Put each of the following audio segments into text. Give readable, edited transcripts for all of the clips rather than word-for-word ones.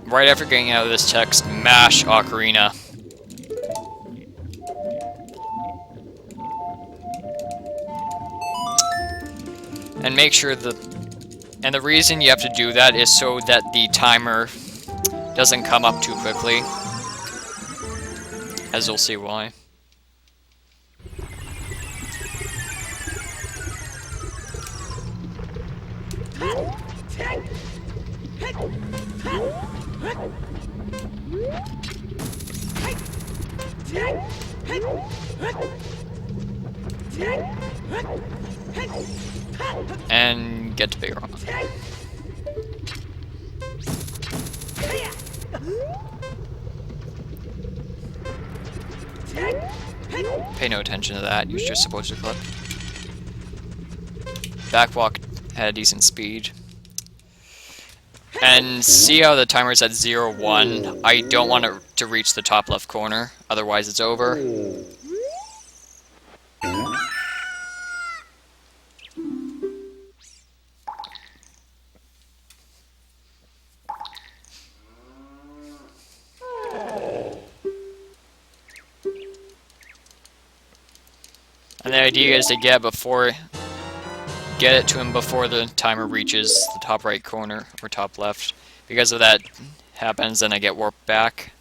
Right after getting out of this text, mash Ocarina. And make sure and the reason you have to do that is so that the timer doesn't come up too quickly. As you'll see why. And get to Big Rock. Pay no attention to that, you're just supposed to clip. Backwalk had a decent speed. And see how the timer's at 0-1? I don't want it to reach the top left corner, otherwise it's over. And the idea is to get it to him before the timer reaches the top right corner, or top left. Because if that happens, then I get warped back.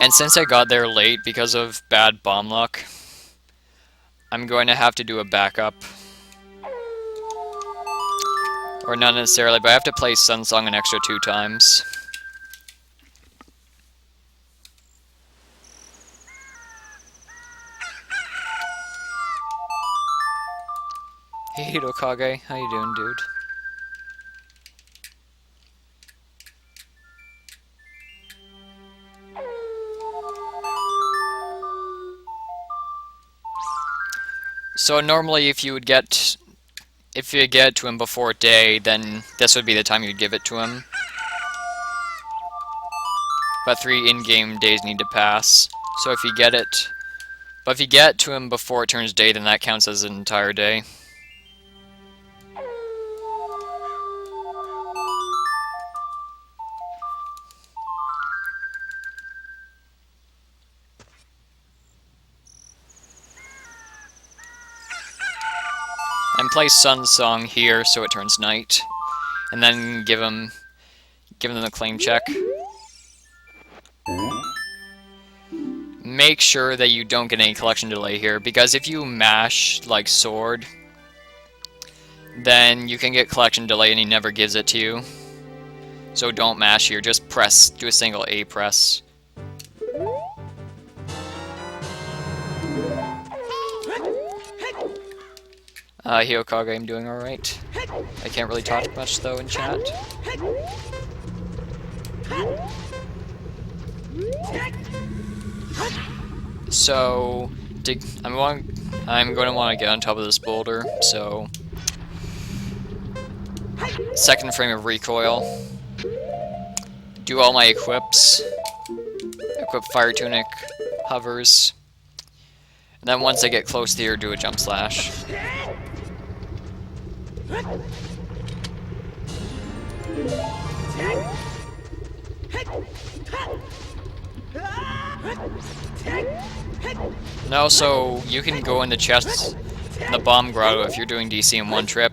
And since I got there late because of bad bomb luck, I'm going to have to do a backup. Or not necessarily, but I have to play Sun Song an extra 2 times. Hey Hitokage, how you doing, dude? So normally if you get it to him before day, then this would be the time you'd give it to him. But 3 in-game days need to pass. So if you get it to him before it turns day, then that counts as an entire day. And play Sun Song here so it turns night, and then give him the claim check. Make sure that you don't get any collection delay here, because if you mash like sword, then you can get collection delay and he never gives it to you. So don't mash here, just press, do a single A press. Hyokage, I'm doing alright. I can't really talk much though in chat. So, I'm going to want to get on top of this boulder, so... Second frame of recoil. Do all my equips. Equip Fire Tunic, hovers. And then once I get close here, do a jump slash. And also, you can go in the chests in the bomb grotto if you're doing DC in one trip.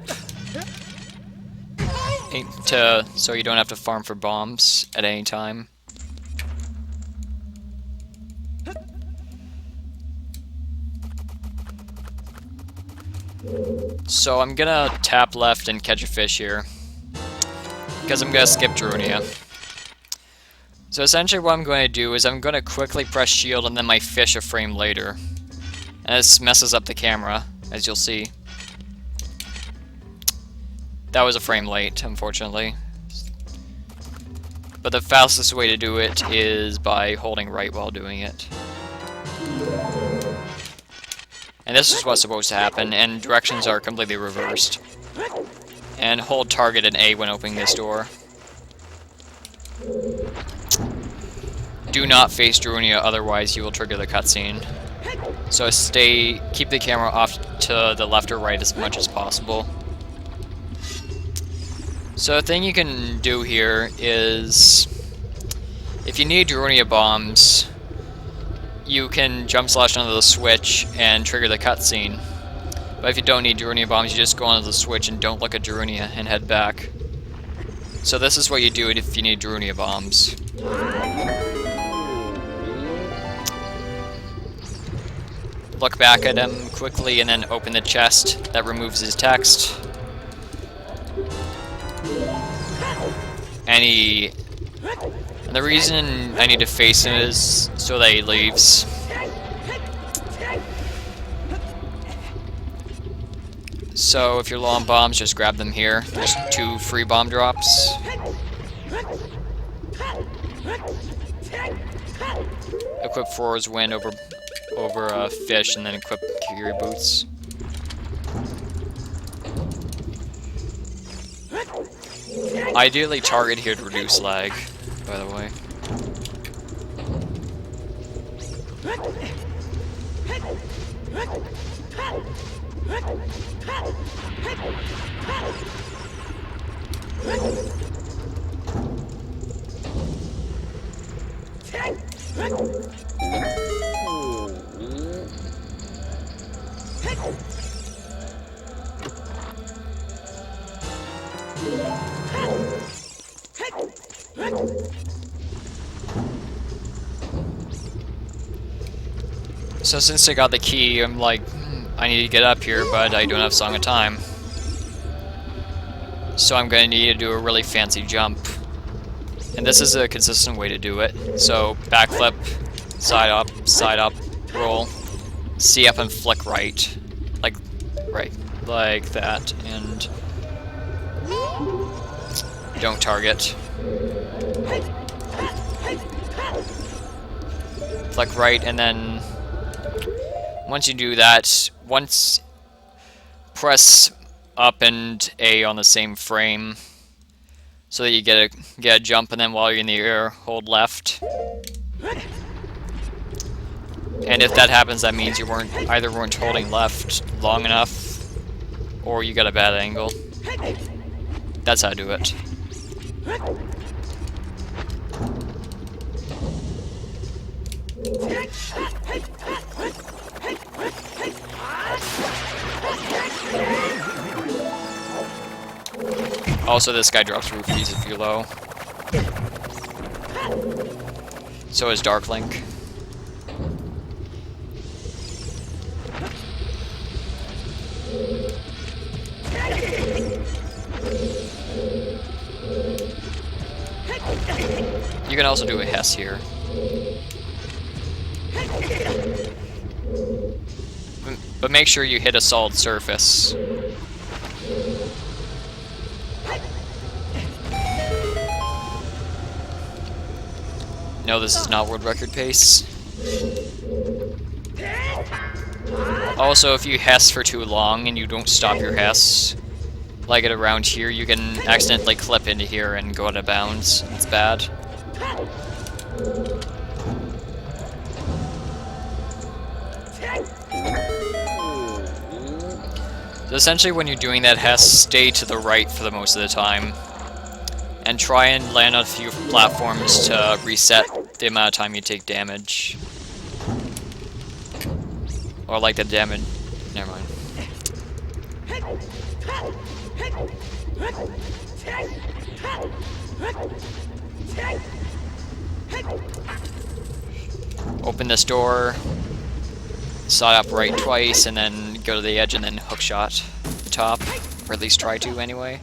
So you don't have to farm for bombs at any time. So I'm gonna tap left and catch a fish here, because I'm gonna skip Drunia. So essentially what I'm going to do is I'm going to quickly press shield and then my fish a frame later. And this messes up the camera, as you'll see. That was a frame late, unfortunately. But the fastest way to do it is by holding right while doing it. And this is what's supposed to happen, and directions are completely reversed. And hold target and A when opening this door. Do not face Drunia, otherwise you will trigger the cutscene. So keep the camera off to the left or right as much as possible. So the thing you can do here is, if you need Drunia bombs, you can jump slash onto the switch and trigger the cutscene. But if you don't need Drunia bombs, you just go onto the switch and don't look at Drunia and head back. So this is what you do if you need Drunia bombs. Look back at him quickly and then open the chest that removes his text. And the reason I need to face him is so that he leaves. So if you're low on bombs, just grab them here. There's 2 free bomb drops. Equip Thor's Wind over Fish, and then equip Kiri Boots. Ideally target here to reduce lag, by the way. So since I got the key, I'm like, I need to get up here, but I don't have Song of Time. So I'm going to need to do a really fancy jump. And this is a consistent way to do it. So backflip, side up, roll, C up and flick right. Like that, and don't target. Flick right, and then once you do that, press up and A on the same frame so that you get a jump, and then while you're in the air, hold left. And if that happens, that means you weren't holding left long enough, or you got a bad angle. That's how to do it. Also, this guy drops rupees if you're low. So is Dark Link. You can also do a Hess here. But make sure you hit a solid surface. No, this is not world record pace. Also, if you Hess for too long and you don't stop your Hess, like it around here, you can accidentally clip into here and go out of bounds. It's bad. So essentially when you're doing that Hess, stay to the right for the most of the time. And try and land on a few platforms to reset the amount of time you take damage. Or like the damage... Never mind. Open this door, side up right twice, and then go to the edge and then hookshot the top. Or at least try to anyway.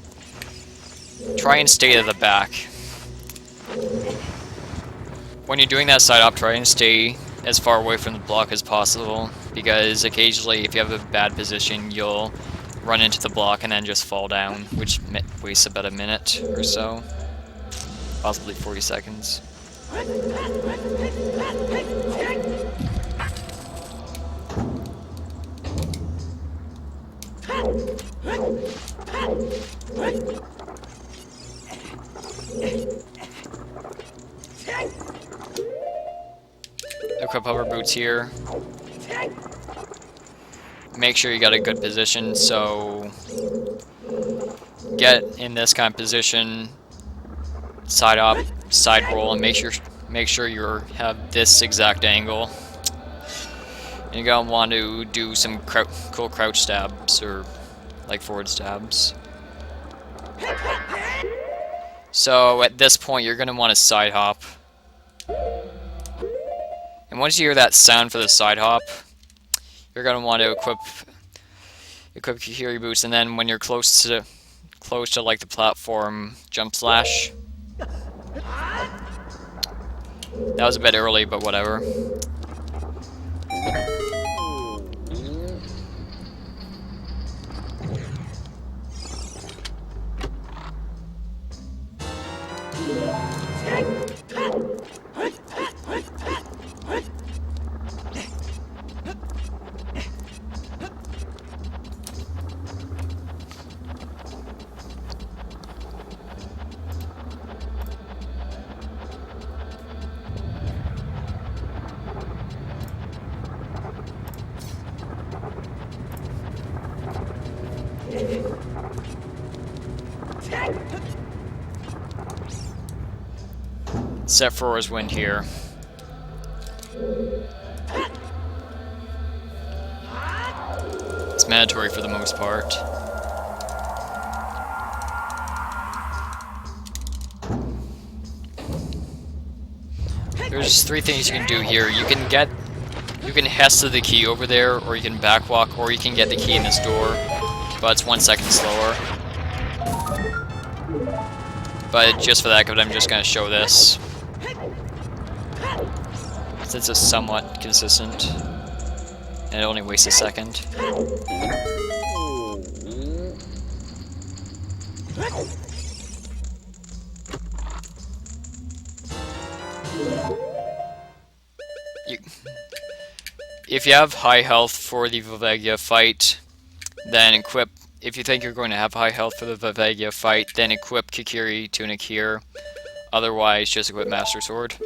Try and stay to the back. When you're doing that side up, try and stay as far away from the block as possible, because occasionally if you have a bad position, you'll run into the block and then just fall down, which wastes about a minute or so. Possibly 40 seconds. Equip hover boots here. make sure you got a good position. So get in this kind of position, side up, side roll, and make sure you have this exact angle. And you're gonna want to do some cool crouch stabs, or like forward stabs. So at this point, you're gonna want to side hop. And once you hear that sound for the side hop, you're gonna want to equip Kikiri boots, and then when you're close to like the platform, jump slash. That was a bit early, but whatever. Set for his wind here. It's mandatory for the most part. There's 3 things you can do here. You can Hesta the key over there, or you can backwalk, or you can get the key in this door, but it's 1 second slower. But just for the heck of it, I'm just gonna show this, since it's somewhat consistent, and it only wastes a second. If you have high health for the Viveggia fight, then equip. If you think you're going to have high health for the Viveggia fight, then equip Kikiri Tunic here. Otherwise, just equip Master Sword.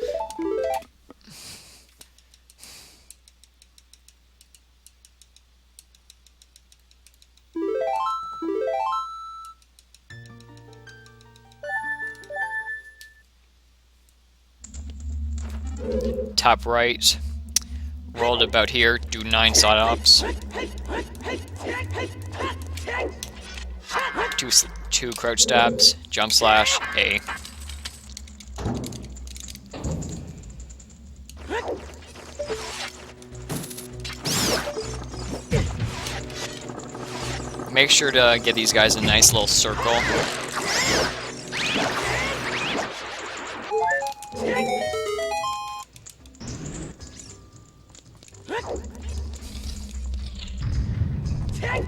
Top right, roll it about here, do 9 side hops. 2 crouch stabs, jump slash, A. Make sure to get these guys a nice little circle.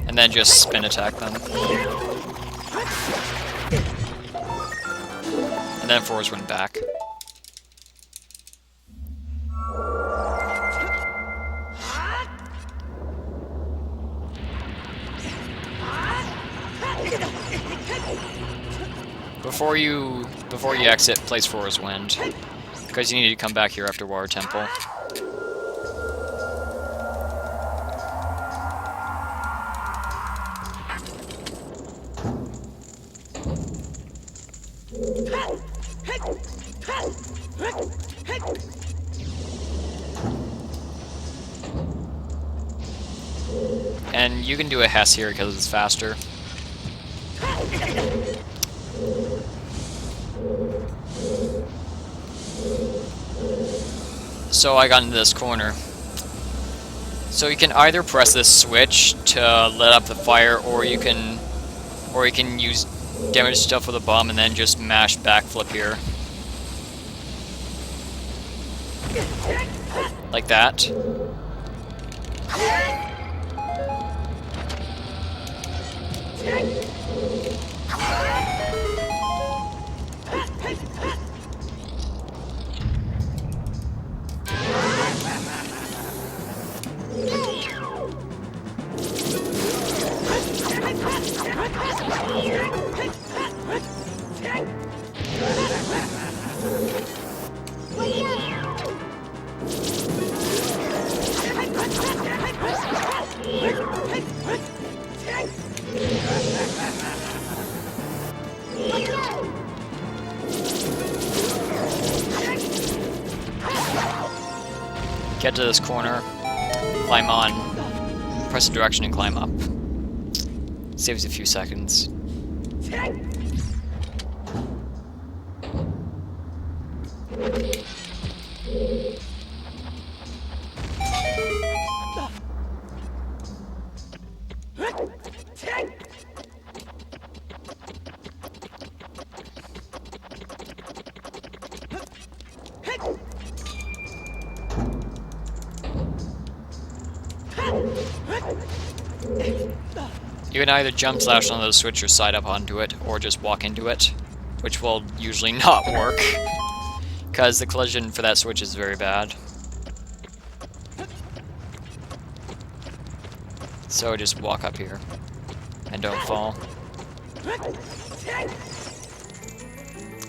And then just spin attack them. And then forwards went back. Before you exit, place forwards wind, because you need to come back here after Water Temple. And you can do a Hess here because it's faster. So I got into this corner. So you can either press this switch to let up the fire, or you can use damage stuff with a bomb and then just mash backflip here. Like that. get to this corner, climb on, press the direction and climb up. Saves a few seconds. You can either jump slash on those switch or side up onto it, or just walk into it, which will usually not work, because the collision for that switch is very bad. So just walk up here, and don't fall.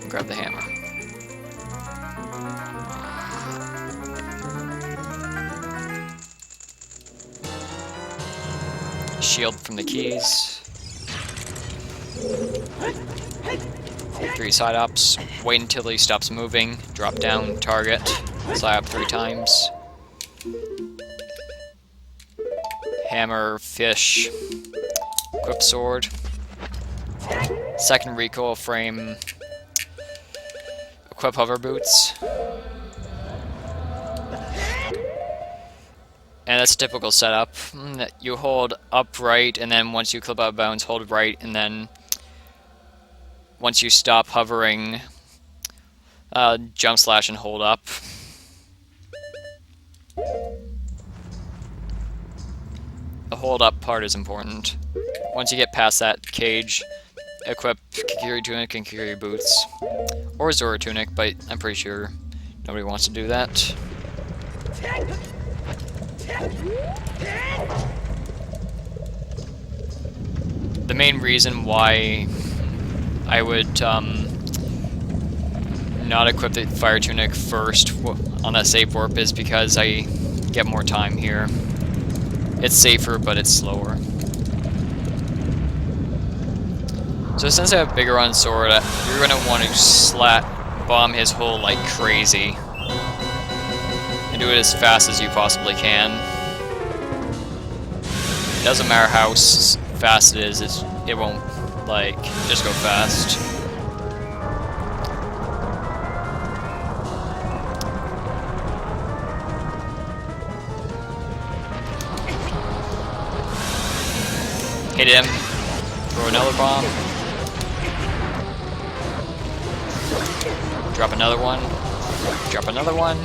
Grab the hammer. Shield from the keys. 3 side ups. Wait until he stops moving. Drop down, target. Side up 3 times. Hammer, fish. Equip sword. Second recoil frame. Equip hover boots. And that's a typical setup. You hold up right, and then once you clip out of bounds, hold right, and then once you stop hovering, jump slash and hold up. The hold up part is important. Once you get past that cage, equip Kikiri Tunic and Kikiri Boots. Or Zora Tunic, but I'm pretty sure nobody wants to do that. The main reason why I would not equip the Fire Tunic first on that save warp is because I get more time here. It's safer, but it's slower. So since I have bigger on sword, you're going to want to bomb his hole like crazy. And do it as fast as you possibly can. Doesn't matter how fast it is, it won't, like, just go fast. Hit him. Throw another bomb. Drop another one. Drop another one.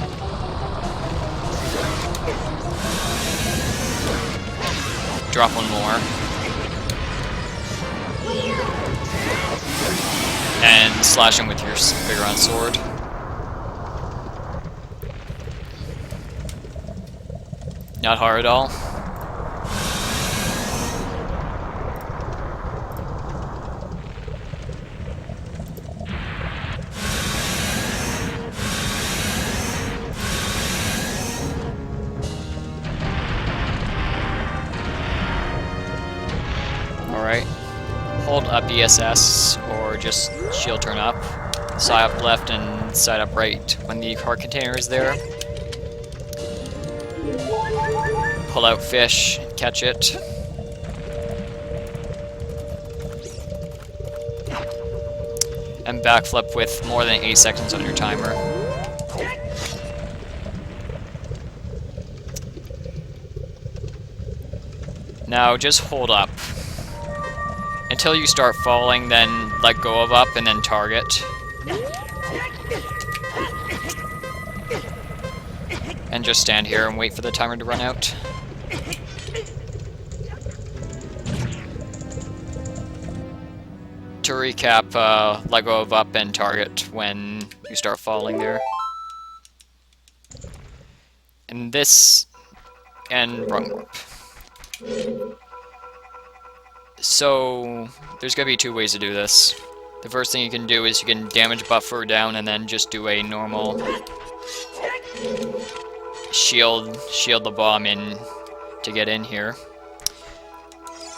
Drop one more. And slash him with your bigger on sword. Not hard at all. Alright. Hold up ESS or just shield turn up. Side up left and side up right when the card container is there. Pull out fish, catch it. And backflip with more than 8 seconds on your timer. Now just hold up. Until you start falling, then let go of up and then target. And just stand here and wait for the timer to run out. To recap, let go of up and target when you start falling there. And this, and run warp. So, there's going to be 2 ways to do this. The first thing you can do is you can damage buffer down and then just do a normal shield the bomb in to get in here.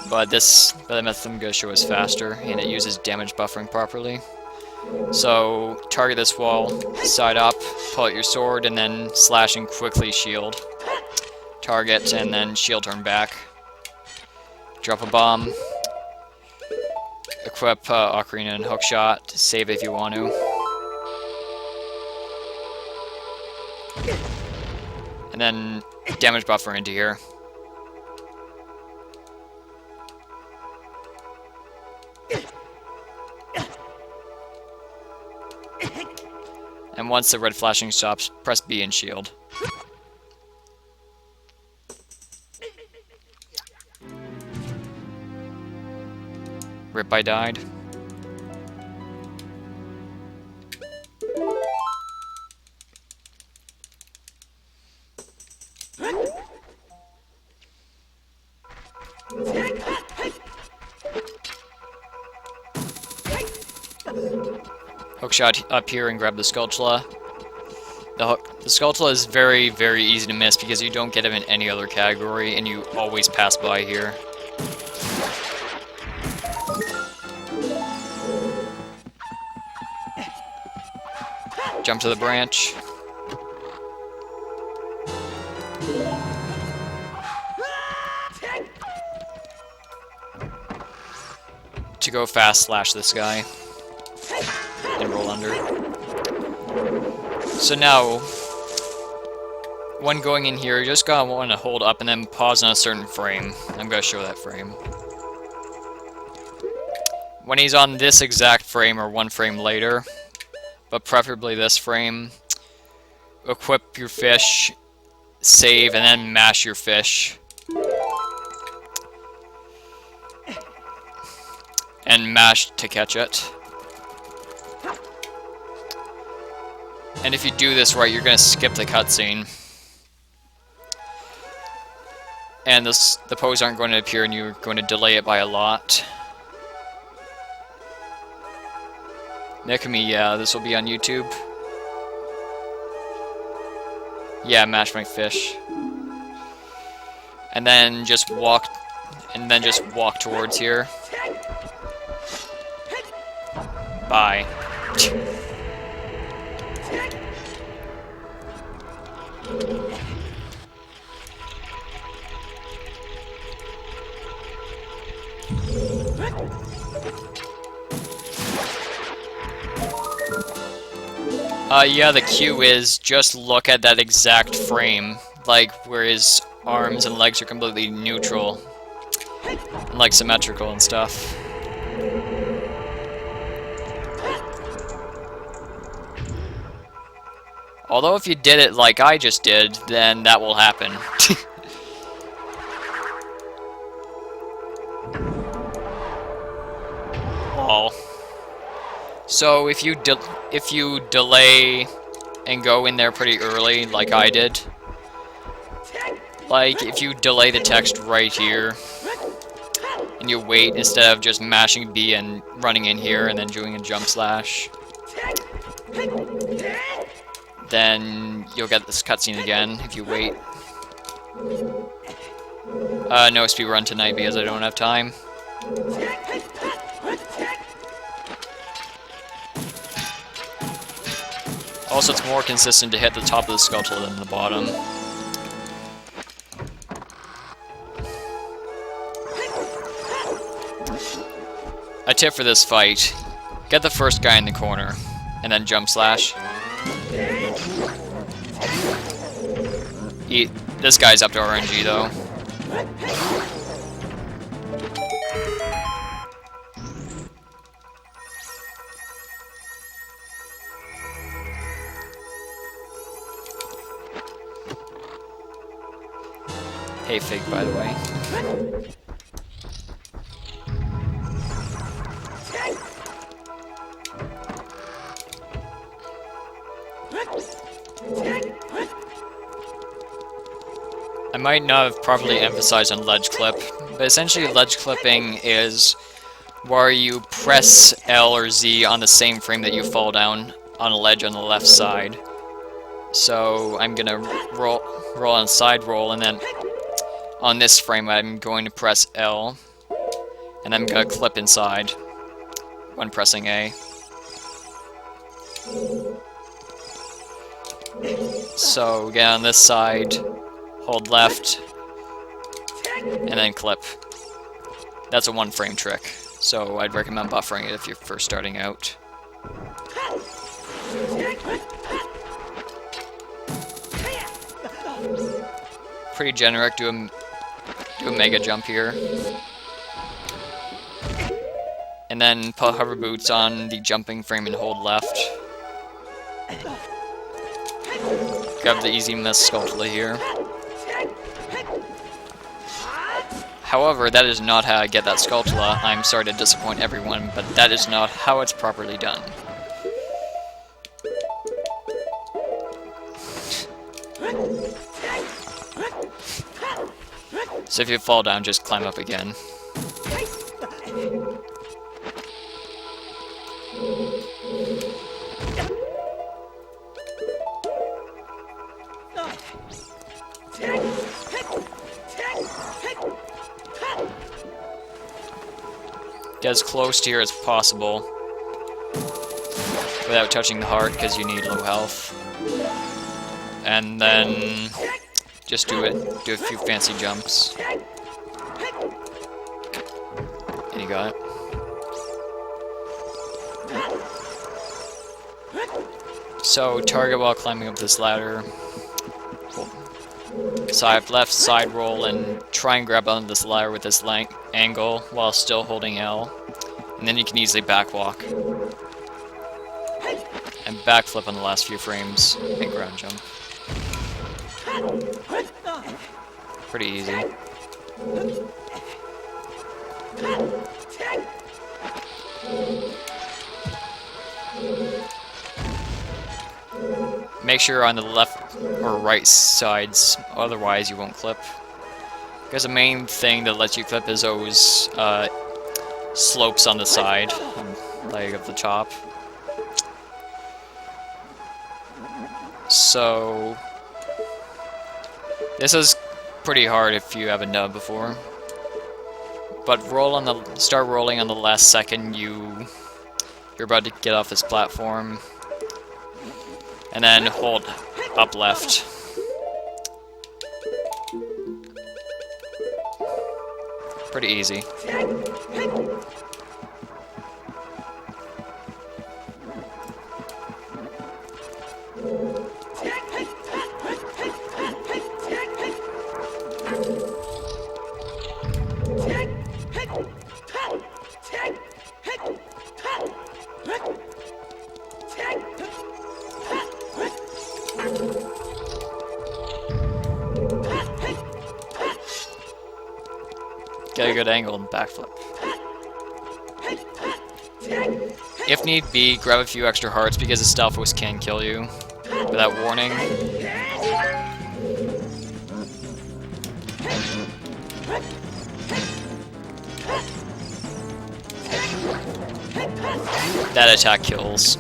But the method I'm going to show is faster, and it uses damage buffering properly. So, target this wall, side up, pull out your sword, and then slash and quickly shield. target, and then shield turn back. Drop a bomb. Equip Ocarina and Hookshot. Save if you want to. And then damage buffer into here. And once the red flashing stops, press B and shield. Rip, I died. Hookshot up here and grab the Skulltula. The Skulltula is very, very easy to miss because you don't get him in any other category, and you always pass by here. Jump to the branch. To go fast, slash this guy. And roll under. So now, when going in here, you're just gonna want to hold up and then pause on a certain frame. I'm gonna show that frame. When he's on this exact frame or one frame later, but preferably this frame, equip your fish, save, and then mash your fish. And mash to catch it. And if you do this right, you're going to skip the cutscene. And the pose aren't going to appear, and you're going to delay it by a lot. Nikami, yeah, this will be on YouTube. Yeah, mash my fish. And then just walk towards here. Bye. Yeah, the cue is just look at that exact frame, like where his arms and legs are completely neutral, and like symmetrical and stuff. Although if you did it like I just did, then that will happen. Lol. So if you delay and go in there pretty early, like I did, like if you delay the text right here, and you wait instead of just mashing B and running in here and then doing a jump slash, then you'll get this cutscene again if you wait. No speedrun tonight because I don't have time. Also, it's more consistent to hit the top of the Skulltula than the bottom. A tip for this fight: get the first guy in the corner, and then jump slash. This guy's up to RNG though. Hey Fig, by the way. I might not have properly emphasized on ledge clip, but essentially ledge clipping is where you press L or Z on the same frame that you fall down on a ledge on the left side. So I'm gonna roll on side roll, and then on this frame I'm going to press L, and I'm gonna clip inside when pressing A. So again, on this side, hold left, and then clip. That's a 1-frame trick, so I'd recommend buffering it if you're first starting out. Pretty generic, do a mega jump here. And then put hover boots on the jumping frame and hold left. Grab the easy miss Skulltula here. However, that is not how I get that Skulltula. I'm sorry to disappoint everyone, but that is not how it's properly done. So if you fall down, just climb up again. Get as close to here as possible without touching the heart, because you need low health. And then just do a few fancy jumps. And you got it. So target while climbing up this ladder. Side left, side roll, and try and grab onto this ladder with this angle while still holding L. And then you can easily backwalk. And backflip on the last few frames and ground jump. Pretty easy. Make sure you're on the left or right sides, otherwise you won't clip. Because the main thing that lets you clip is those slopes on the side, leg of the top. So this is pretty hard if you haven't done it before. But start rolling on the last second you're about to get off this platform. And then hold up left. Pretty easy. Get a good angle and backflip. If need be, grab a few extra hearts because the Stalfos can kill you without warning. That attack kills.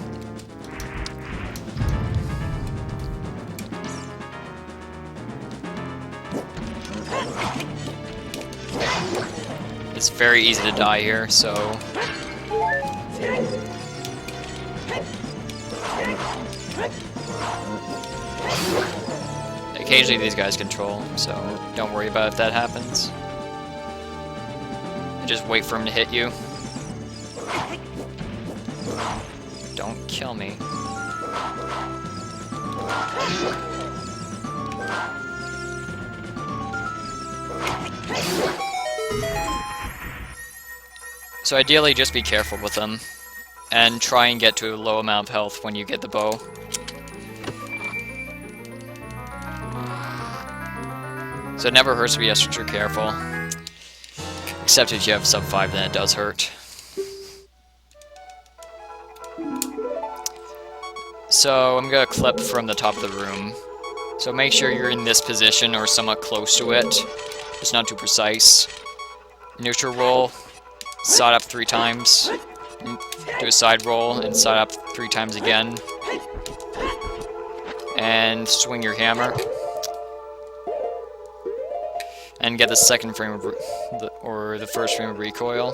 It's very easy to die here, so... Occasionally these guys control, so don't worry about if that happens. Just wait for him to hit you. Don't kill me. So ideally just be careful with them, and try and get to a low amount of health when you get the bow. So it never hurts to be extra careful, except if you have sub 5, then it does hurt. So I'm gonna clip from the top of the room. So make sure you're in this position or somewhat close to it. It's not too precise. Neutral roll, side up 3 times. Do a side roll and side up 3 times again. And swing your hammer. And get the second frame of or the first frame of recoil,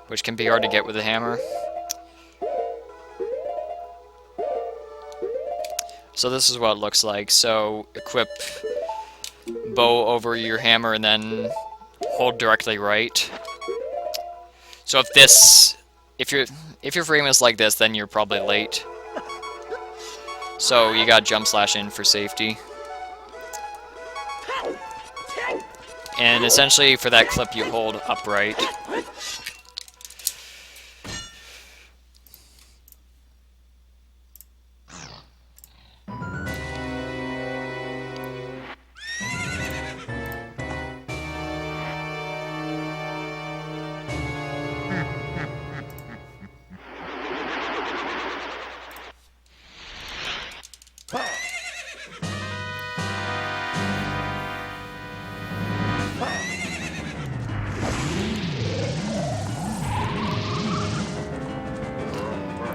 which can be hard to get with a hammer. So this is what it looks like. So equip bow over your hammer and then hold directly right. So if your frame is like this, then you're probably late. So you got jump slash in for safety. And essentially for that clip you hold upright.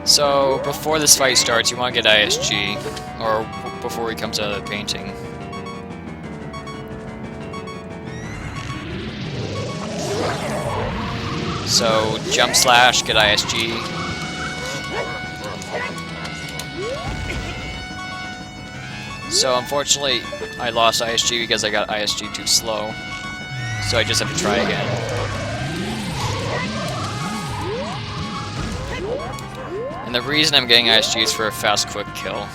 So, before this fight starts, you want to get ISG, or before we come to the painting. So, jump slash, get ISG. So, unfortunately, I lost ISG because I got ISG too slow. So I just have to try again. And the reason I'm getting ISG is for a fast, quick kill.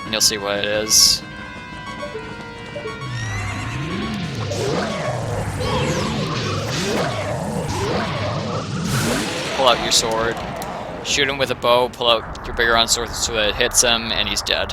And you'll see what it is. Pull out your sword, shoot him with a bow, pull out your bigger on sword so that it hits him, and he's dead.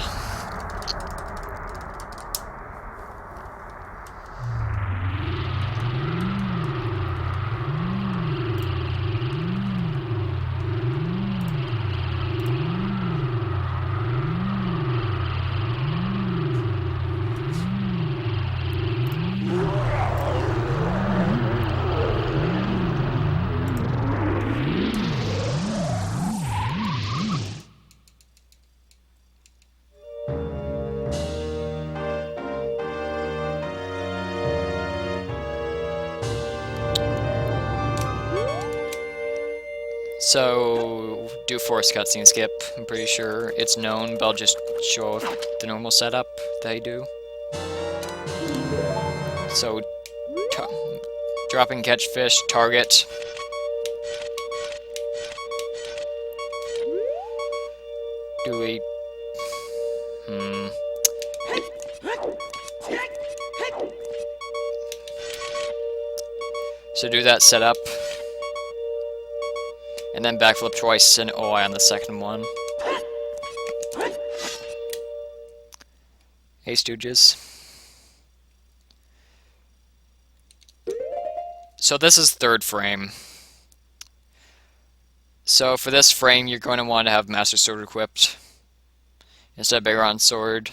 So, do force cutscene skip. I'm pretty sure it's known, but I'll just show the normal setup that I do. So, drop and catch fish, target. Do a... So do that setup. And then backflip twice and OI on the second one. Hey, Stooges. So this is third frame. So for this frame, you're going to want to have Master Sword equipped instead of Baron Sword.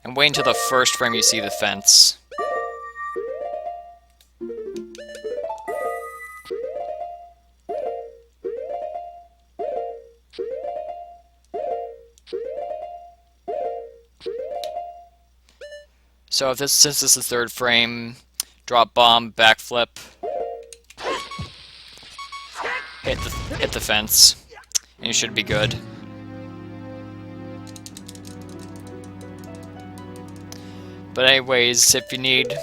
And wait until the first frame you see the fence. So if since this is third frame, drop bomb, backflip, hit the fence, and you should be good. But anyways, if you need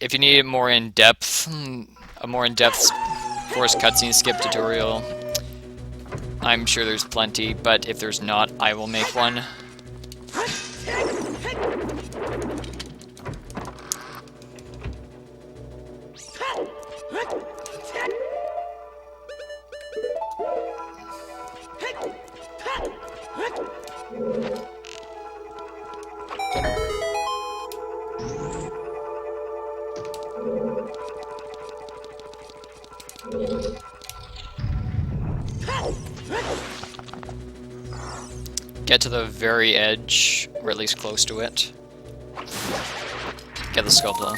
a more in-depth force cutscene skip tutorial, I'm sure there's plenty, but if there's not, I will make one. Get to the very edge, or at least close to it. Get the skull blow.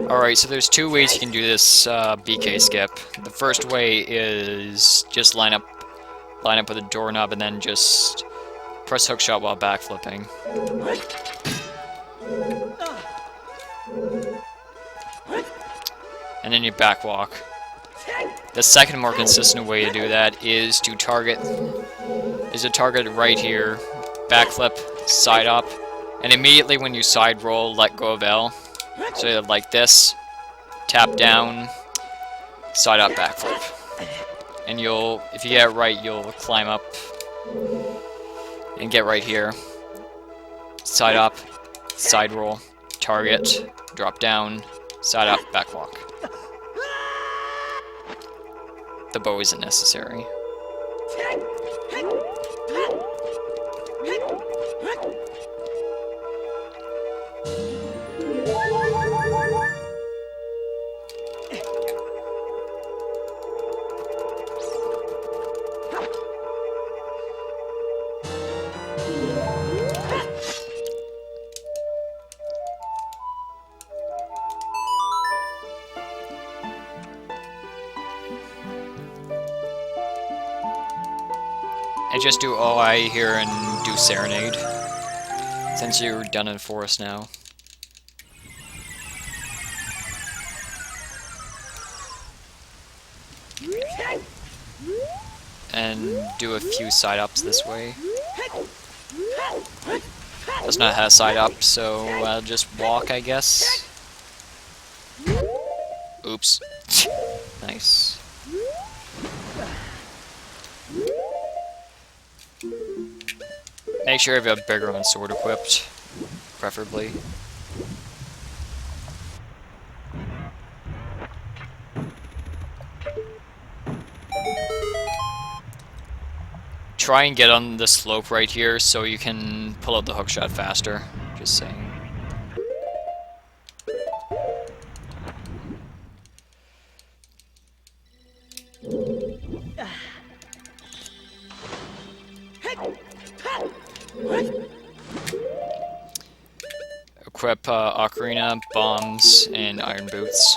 Alright, so there's two ways you can do this BK skip. The first way is just line up line up with a doorknob and then just press hookshot while backflipping. And then you backwalk. The second more consistent way to do that is to target right here, backflip, side up, and immediately when you side roll, let go of L. So you have like this, tap down, side up, backflip. And you'll, if you get it right, you'll climb up and get right here. Side up, side roll, target, drop down, side up, backwalk. The bow isn't necessary. I just do OI here and do Serenade, since you're done in Forest now. And do a few side ups this way. Does not have side up, so I'll just walk, I guess. Oops. Nice. Make sure you have a bigger one sword equipped, preferably. Try and get on the slope right here so you can pull out the hookshot faster. Just saying. Equip Ocarina, bombs, and iron boots.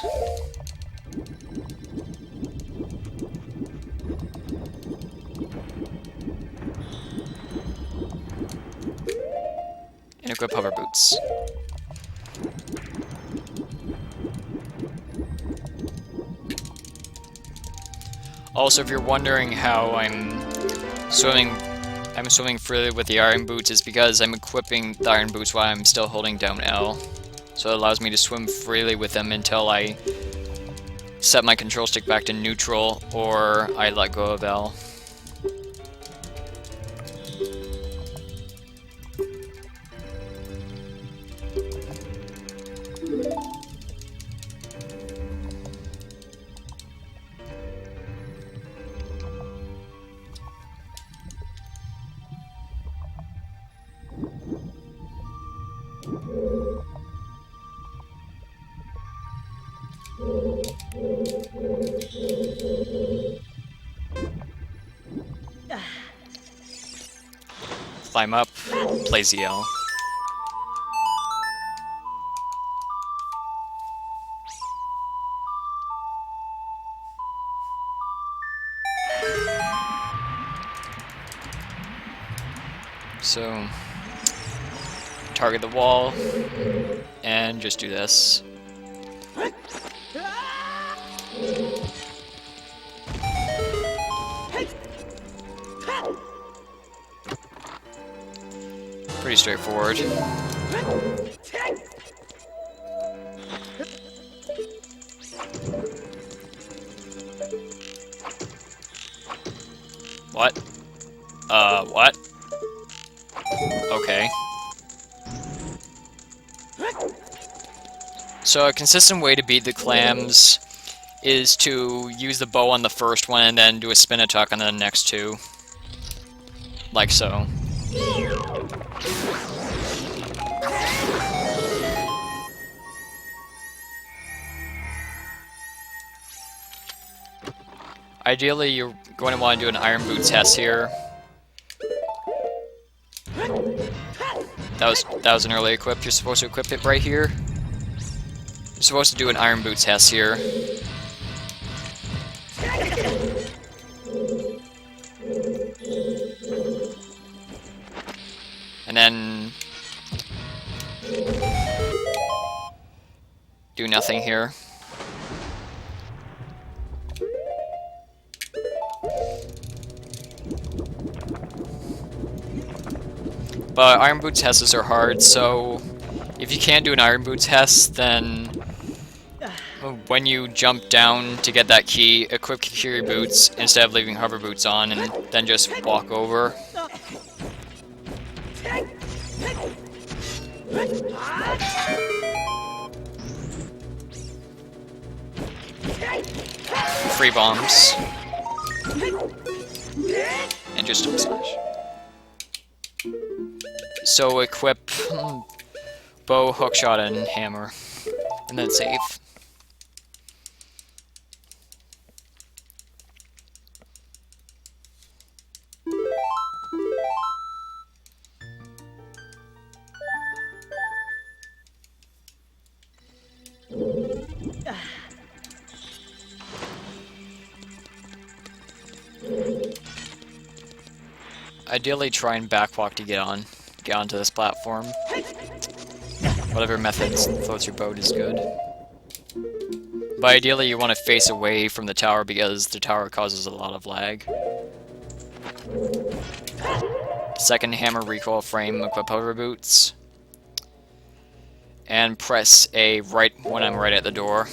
And equip hover boots. Also, if you're wondering how I'm swimming freely with the iron boots, is because I'm equipping the iron boots while I'm still holding down L. So it allows me to swim freely with them until I set my control stick back to neutral or I let go of L. Climb up, play ZL. So, target the wall, and just do this. Pretty straightforward. What? What? Okay. So a consistent way to beat the clams is to use the bow on the first one and then do a spin attack on the next two. Like so. Ideally, you're going to want to do an iron boot test here. That was an early equip. You're supposed to equip it right here. You're supposed to do an iron boot test here. do nothing here. But Iron Boots Hesses are hard, so if you can't do an Iron Boots Hess, then when you jump down to get that key, equip Kikiri Boots instead of leaving Hover Boots on, and then just walk over. Free bombs. And just Stone Slash. So equip bow, hookshot, and hammer. And then save. Ideally try and backwalk to get onto this platform. Whatever method floats your boat is good. But ideally you want to face away from the tower because the tower causes a lot of lag. Second hammer recoil frame, equip hover boots. And press A right when I'm right at the door.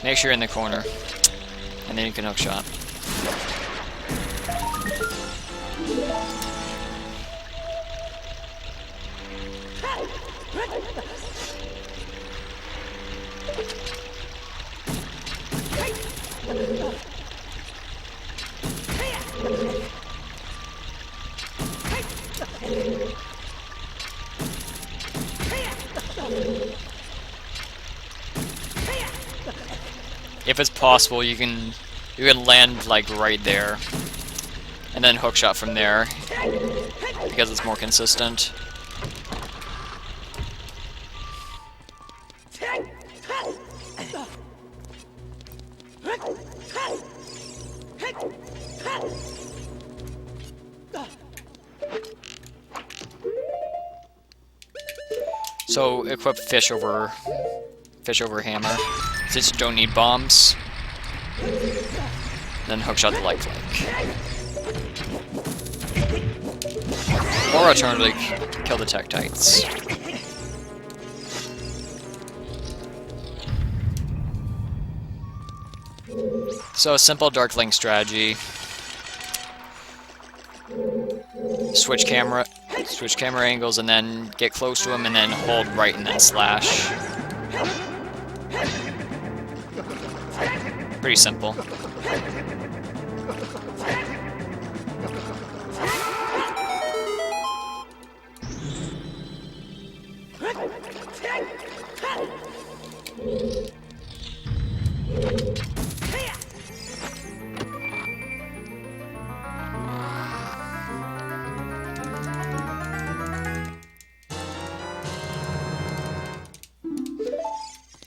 Make sure you're in the corner, and then you can hookshot. If it's possible, you can land like right there, and then hookshot from there, because it's more consistent. So equip fish over hammer, since you don't need bombs. Then hookshot the light flank. Or alternatively, kill the Tektites. So a simple Dark Link strategy. Switch camera angles and then get close to him and then hold right and then slash. Pretty simple.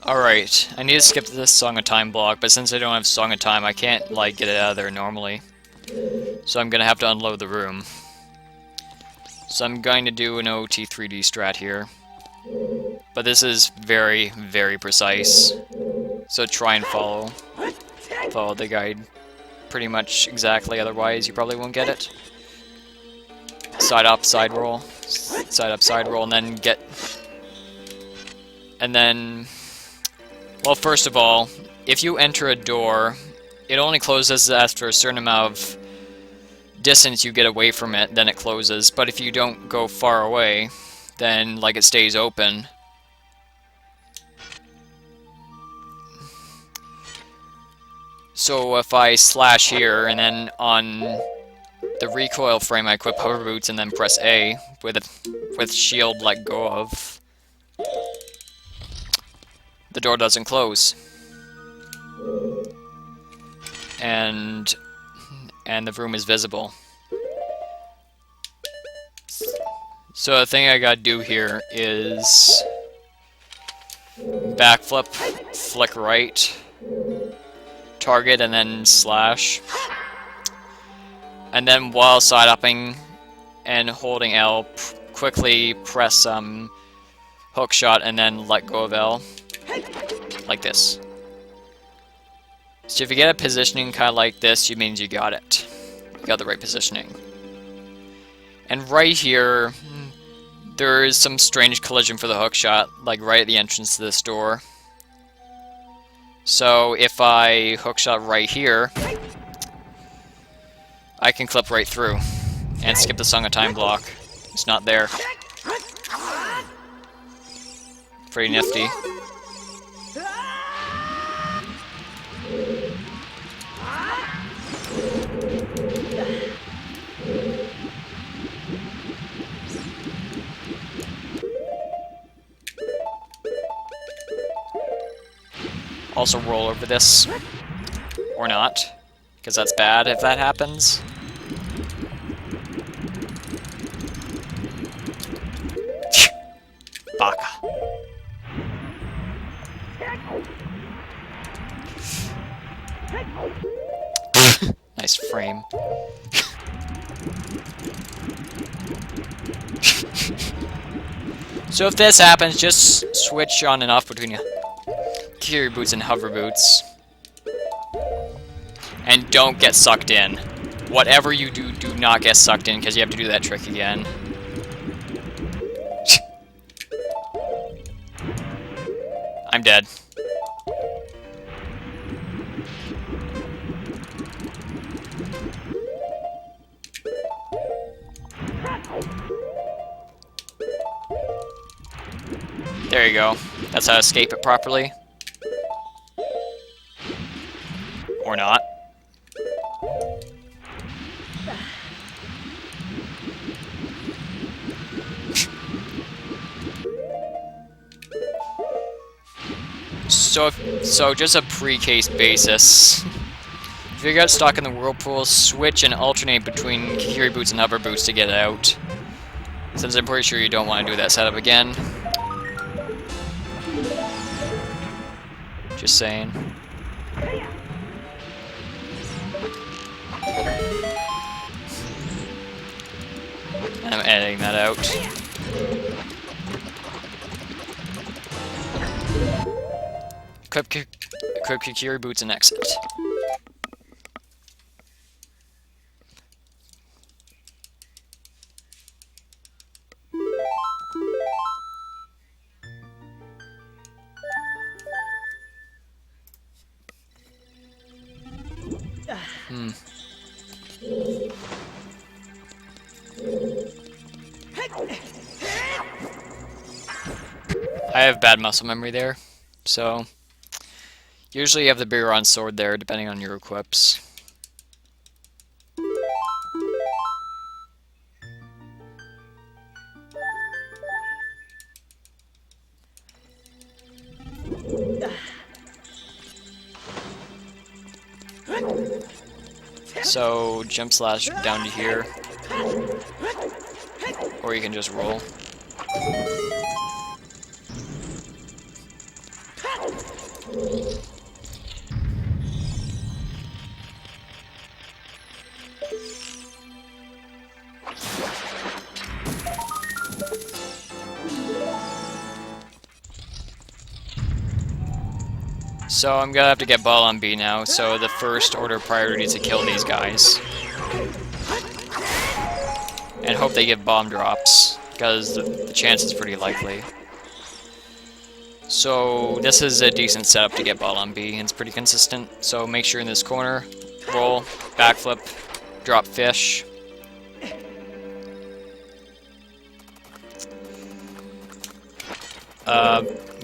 Alright, I need to skip this Song of Time block, but since I don't have Song of Time, I can't, like, get it out of there normally. So I'm gonna have to unload the room. So I'm going to do an OT 3D strat here. But this is very, very precise. So try and follow the guide pretty much exactly, otherwise you probably won't get it. Side up, side roll. Side up, side roll, and then get... And then... Well, first of all, if you enter a door, it only closes after a certain amount of distance you get away from it, then it closes. But if you don't go far away, then, like, it stays open. So if I slash here, and then on the recoil frame I equip hover boots and then press A, with shield let go of, the door doesn't close. And the room is visible. So the thing I gotta do here is backflip, flick right, target, and then slash. And then while side upping and holding L, quickly press hook shot and then let go of L, like this. So if you get a positioning kind of like this, it means you got it. You got the right positioning. And right here, there is some strange collision for the hook shot, like right at the entrance to this door. So if I hook shot right here, I can clip right through and skip the song of time block. It's not there. Pretty nifty. Also roll over this, or not, because that's bad if that happens. Baka. Nice frame. So if this happens, just switch on and off between Kiri boots and hover boots. And don't get sucked in. Whatever you do, do not get sucked in, because you have to do that trick again. I'm dead. There you go. That's how to escape it properly. Or not. So just a pre-case basis. If you get stuck in the whirlpool, switch and alternate between Kiri boots and hover boots to get out. Since I'm pretty sure you don't want to do that setup again. Just saying. And I'm editing that out. Equip Kiri boots and exit. I have bad muscle memory there, so usually you have the Biron sword there, depending on your equips. So jump slash down to here, or you can just roll. So I'm gonna have to get ball on B now, so the first order priority is to kill these guys. And hope they give bomb drops, because the chance is pretty likely. So this is a decent setup to get ball on B, and it's pretty consistent. So make sure in this corner, roll, backflip, drop fish.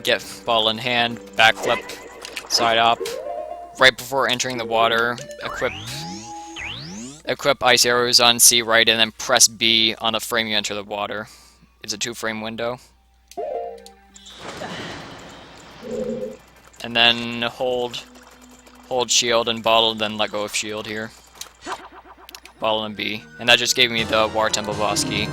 Get ball in hand, backflip, side up. Right before entering the water, equip ice arrows on C right, and then press B on the frame you enter the water. It's a 2-frame window. And then hold shield and bottle, then let go of shield here. Bottle and B. And that just gave me the War Temple boss key.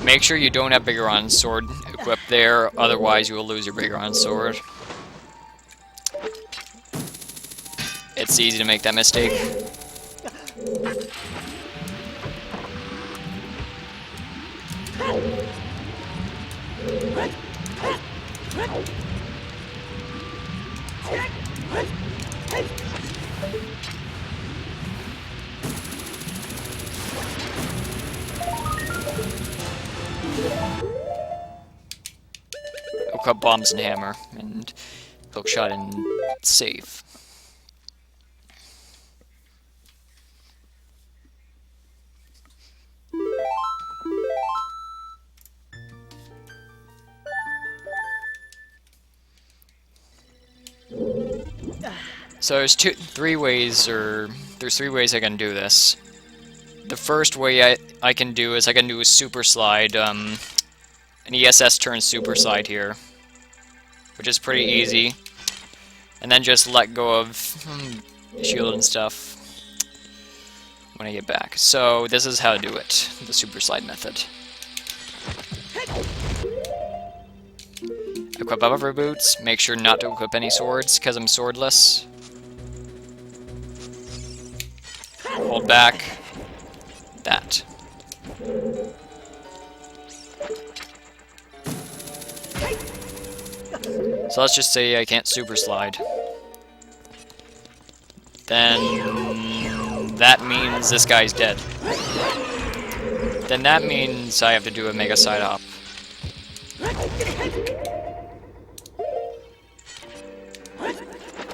Make sure you don't have Bigoron's sword equip there, otherwise you will lose your big iron sword. It's easy to make that mistake. Equip bombs and hammer, and hookshot and save. So there's three ways I can do this. The first way I can do is I can do a Superslide, an ESS turn Superslide here, which is pretty easy. And then just let go of shield and stuff when I get back. So this is how to do it, the Superslide method. Equip hover boots, make sure not to equip any swords, because I'm swordless. Hold back. That. So let's just say I can't super slide. Then that means this guy's dead. Then that means I have to do a mega side hop.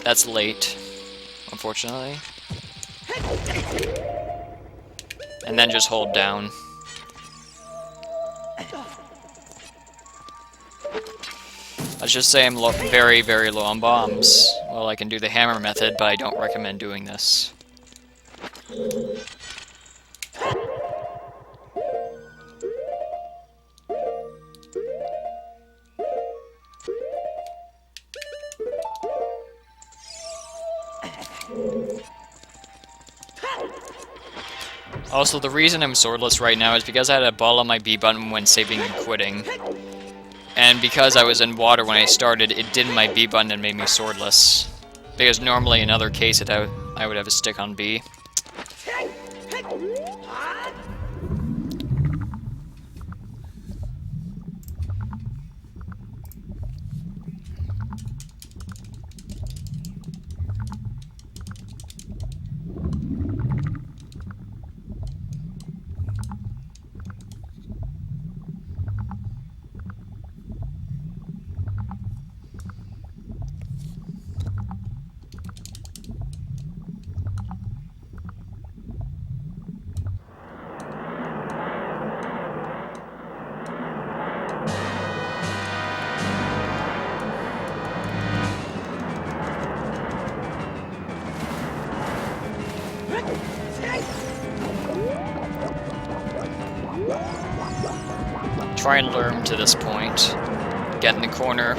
That's late, unfortunately. And then just hold down. Let's just say I'm very, very low on bombs. Well, I can do the hammer method, but I don't recommend doing this. Also, the reason I'm swordless right now is because I had a ball on my B button when saving and quitting. And because I was in water when I started, it did my B button and made me swordless. Because normally in other cases I would have a stick on B. Try and lure him to this point. Get in the corner.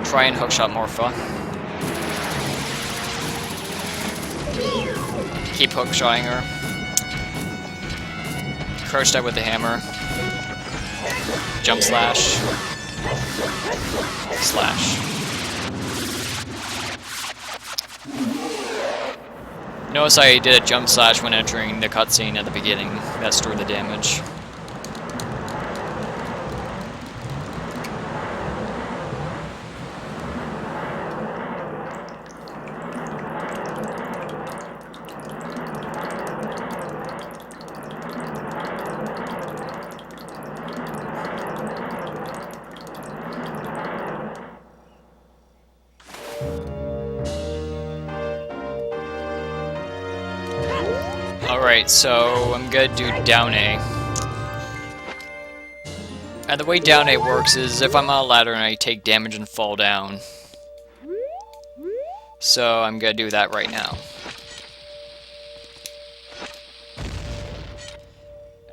Try and hookshot Morpha. Keep hookshotting her. Crouch dive with the hammer. Jump slash. Slash. Notice I did a jump slash when entering the cutscene at the beginning. That stored the damage. Alright, so I'm gonna do down A. And the way down A works is if I'm on a ladder and I take damage and fall down. So I'm gonna do that right now.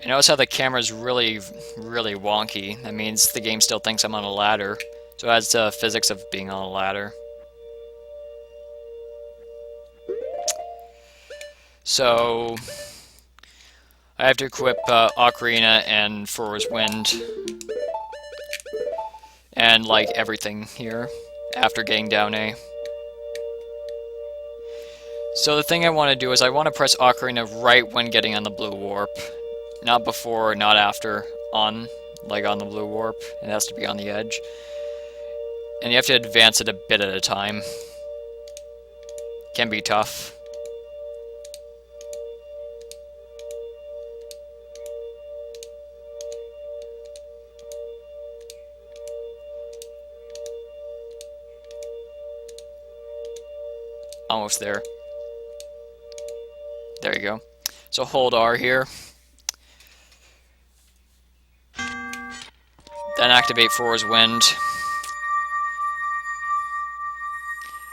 I notice how the camera's really, really wonky. That means the game still thinks I'm on a ladder. So it adds to the physics of being on a ladder. So I have to equip Ocarina and Forest Wind. and like everything here after getting down A. So the thing I want to do is I want to press Ocarina right when getting on the blue warp. Not before, not after, on the blue warp. It has to be on the edge. And you have to advance it a bit at a time. Can be tough. Almost there. There you go. So hold R here. Then activate Fora's Wind.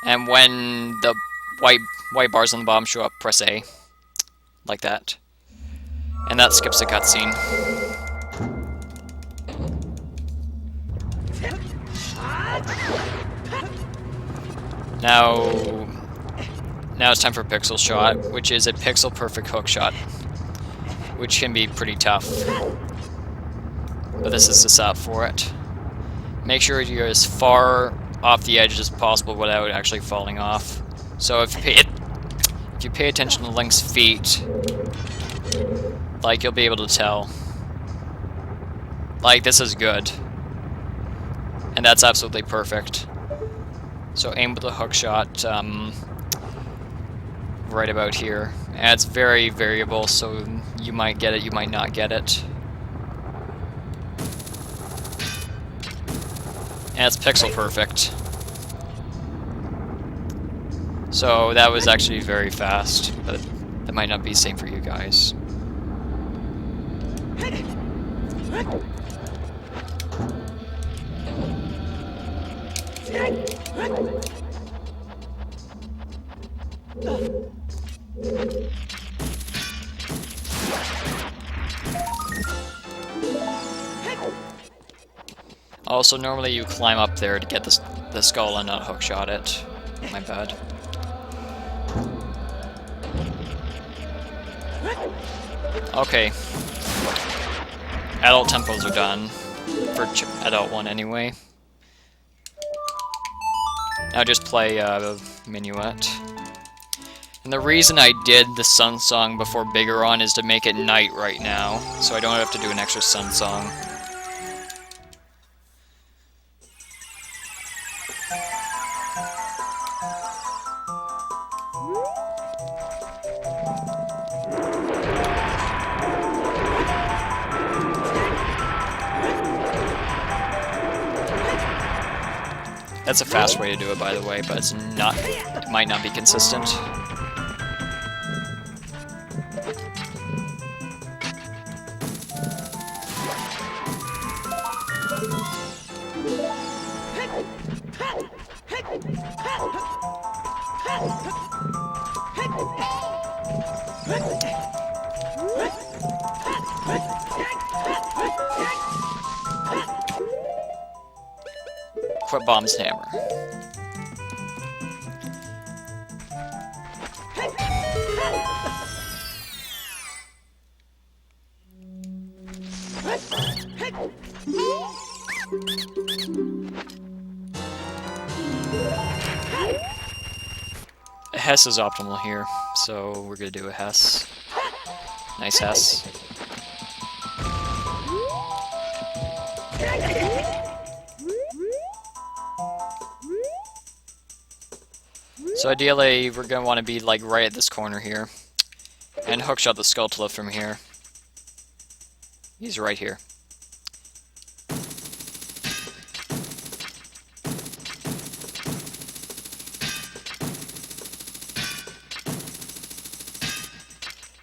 And when the white bars on the bottom show up, press A. Like that. And that skips the cutscene. Now it's time for Pixel Shot, which is a pixel perfect hook shot, which can be pretty tough. But this is the setup for it. Make sure you're as far off the edge as possible without actually falling off. So if you pay attention to Link's feet, like, you'll be able to tell. Like, this is good. And that's absolutely perfect. So aim with a hook shot right about here. And it's very variable, so you might get it, you might not get it. And it's pixel perfect. So that was actually very fast, but that might not be the same for you guys. Also, normally you climb up there to get the skull and not hookshot it. My bad. Okay. Adult tempos are done. For adult 1 anyway. Now just play Minuet. And the reason I did the Sun Song before Bigoron is to make it night right now, so I don't have to do an extra Sun Song. That's a fast way to do it, by the way, but it's not. It might not be consistent. Quit Bomb's hammer. A Hess is optimal here, so we're gonna do a Hess. Nice Hess. So ideally, we're going to want to be like right at this corner here. And hookshot the Skulltula from here. He's right here.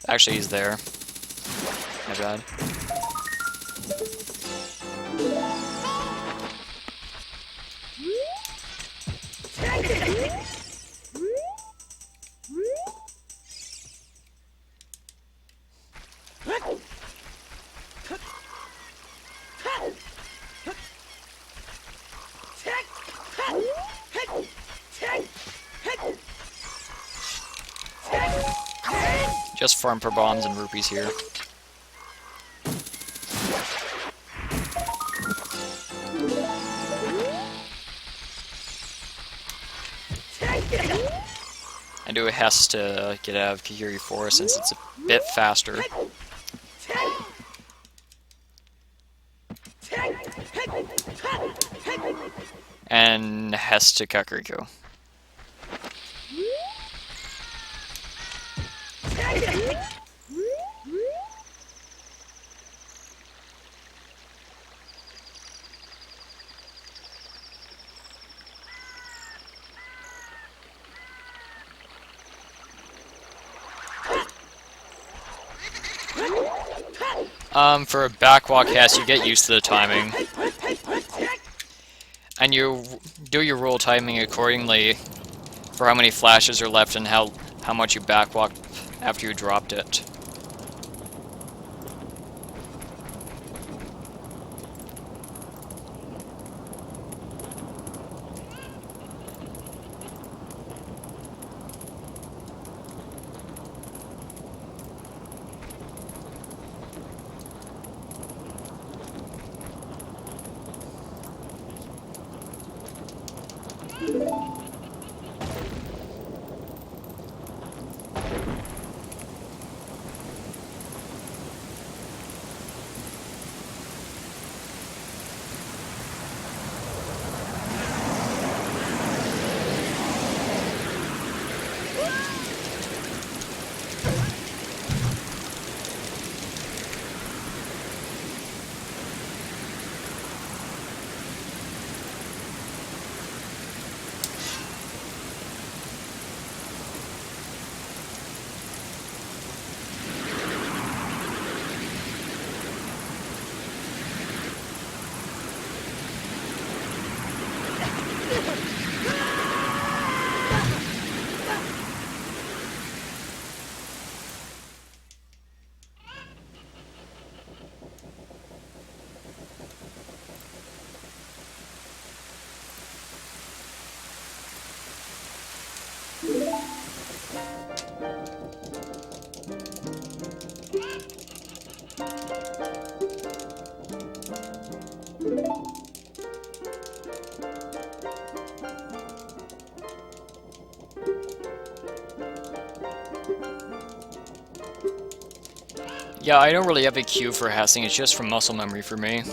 Actually, he's there. My bad. Just farm for bombs and rupees here. Kakariko has to get out of Kikiri Forest since it's a bit faster. And Hess to Kakariko. For a backwalk Hess, you get used to the timing. And you do your roll timing accordingly for how many flashes are left and how much you backwalk after you dropped it. Yeah, I don't really have a cue for Hessing, it's just from muscle memory for me.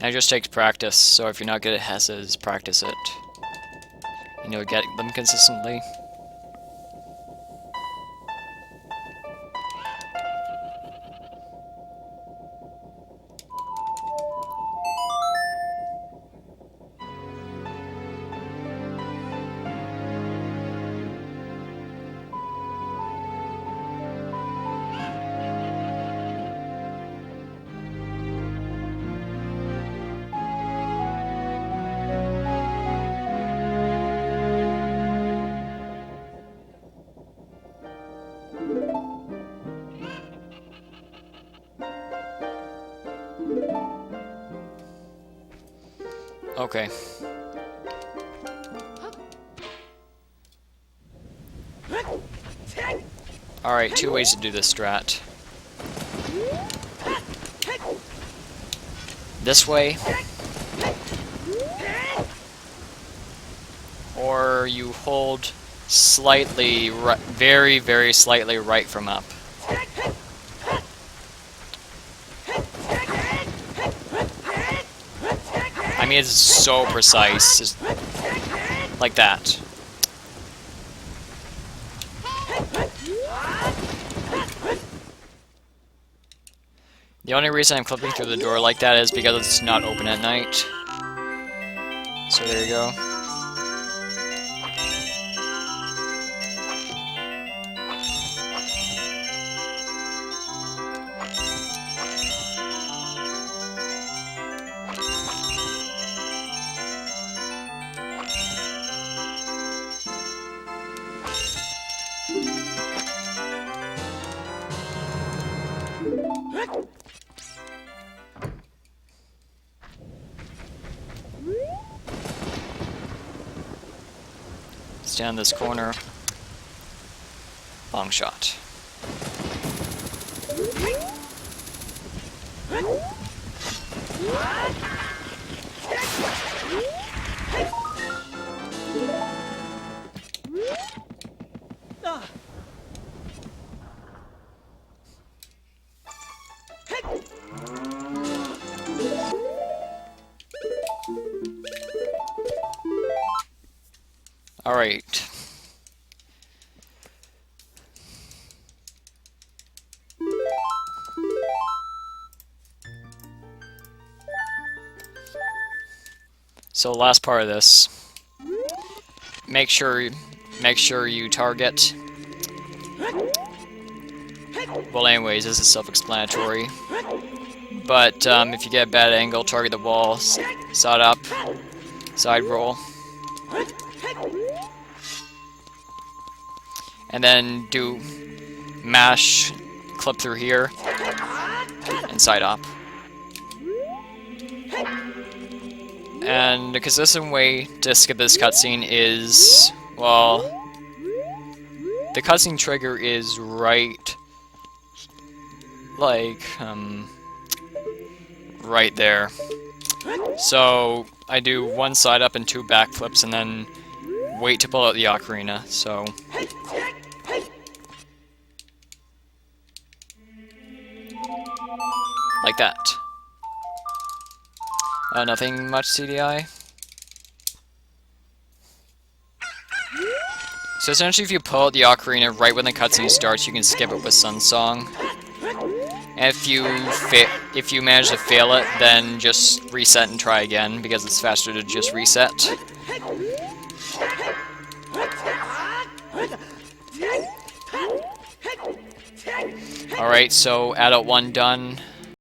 And it just takes practice, so if you're not good at Hesses, practice it. You know, get them consistently. Okay. Alright, two ways to do this strat. This way. Or you hold slightly, very, very slightly right from up. I mean, it's so precise. Just like that. The only reason I'm clipping through the door like that is because it's not open at night. So there you go. Stand this corner. Long shot. Alright. So last part of this. Make sure you target. Well, anyways, this is self-explanatory. But if you get a bad angle, target the wall, side up, side roll. And then do mash, clip through here, and side up. And the consistent way to skip this cutscene is, well, the cutscene trigger is right, like, right there. So I do one side up and two backflips, and then wait to pull out the ocarina. So like that. Nothing much CDI. So essentially, if you pull out the ocarina right when the cutscene starts, you can skip it with Sun Song. And if you manage to fail it, then just reset and try again, because it's faster to just reset. Alright, so adult 1 done.